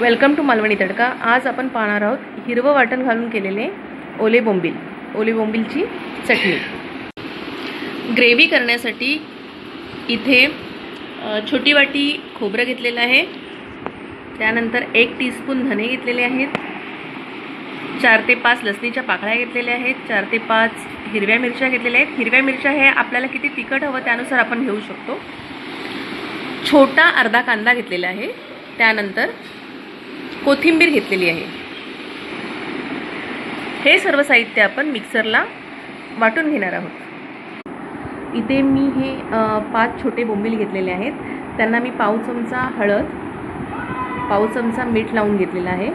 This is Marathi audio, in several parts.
वेलकम टू मालवणी तडका। आज आपण पाहणार आहोत हिरवं वाटण घालून केलेले ओले बोंबीलची चटणी। ग्रेव्ही करण्यासाठी इथे छोटी वाटी खोबरं घेतलेलं आहे, त्यानंतर 1 टीस्पून धने घेतलेले आहेत, 4 ते 5 लसणीच्या पाकळ्या घेतलेल्या आहेत, 4 ते 5 हिरव्या मिरच्या घेतलेल्या आहेत। हिरव्या मिरच्या हे आपल्याला किती तिखट हवं त्यानुसार आपण घेऊ शकतो। छोटा अर्धा कांदा घेतलेला आहे, त्यानंतर कोथिंबीर घेतलेली आहे। हे सर्व साहित्य आपण मिक्सरला वाटून घेणार आहोत। इथे मी हे 5 छोटे बोंबील घेतलेले आहेत, त्यांना मी पाव चमचा हळद, पाव चमचा मीठ लावून घेतलेलं आहे,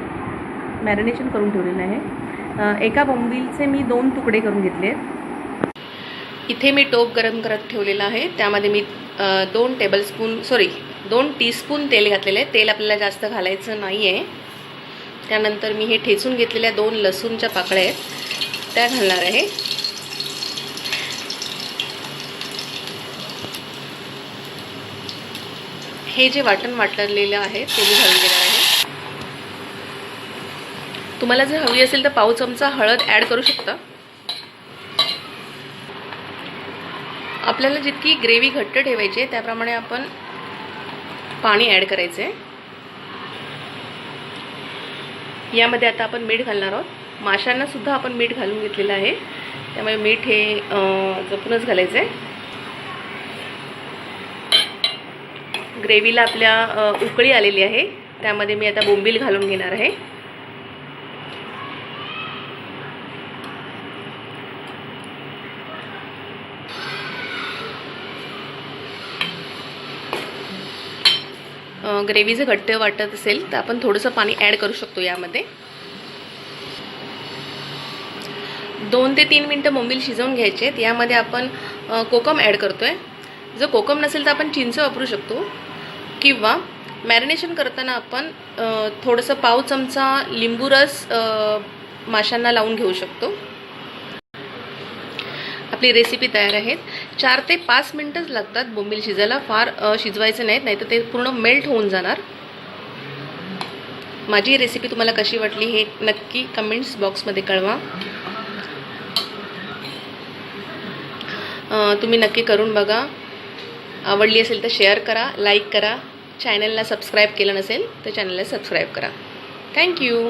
मॅरिनेशन करून ठेवलेलं आहे। एका बोंबीलचे मी 2 तुकडे करून घेतले आहेत। इथे मी टोप गरम करत ठेवलेला आहे, त्यामध्ये मी 2 टीस्पून तेल घातलेले आहे। तेल आपल्याला जास्त घालायचं नाही आहे। त्यानंतर मी हे ठेचून घेतलेल्या 2 लसूणच्या पाकळ्या आहेत त्या घालणार आहे। हे जे वाटण वाटलेलं आहे ते मी घालून घेणार आहे। तुम्हाला जर हवी असेल तर पाव चमचा हळद ॲड करू शकता। आपल्याला जितकी ग्रेव्ही घट्ट ठेवायची आहे त्याप्रमाणे आपण पाणी ॲड करायचं आहे। यामध्ये आता आपण मीठ घालणार आहोत। माशांना सुद्धा आपण मीठ घालून घेतलेलं आहे, त्यामुळे मीठ हे जपूनच घालायचं आहे। ग्रेव्हीला आपल्या उकळी आलेली आहे, त्यामध्ये मी आता बोंबील घालून घेणार आहे। ग्रेव्ही जर घट्ट वाटत असेल तर आपण थोडंसं पाणी ॲड करू शकतो। यामध्ये 2 ते 3 मिनटं बोंबील शिजवून घ्यायचे आहेत। यामध्ये आपण कोकम ॲड करतोय। जर कोकम नसेल तर आपण चिंच वापरू शकतो, किंवा मॅरिनेशन करताना आपण थोडंसं पाव चमचा लिंबू रस माशांना लावून घेऊ शकतो। आपली रेसिपी तयार आहे। 4 ते 5 मिनिटंच लागतात बोंबील शिजायला, फार शिजवायचं नाहीतर ते पूर्ण मेल्ट होऊन जाणार। माझी रेसिपी तुम्हाला कशी वाटली हे नक्की कमेंट्स बॉक्समध्ये कळवा। तुम्ही नक्की करून बघा। आवडली असेल तर शेअर करा, लाईक करा। चॅनलला सबस्क्राईब केलं नसेल तर चॅनलला सबस्क्राईब करा। थँक्यू।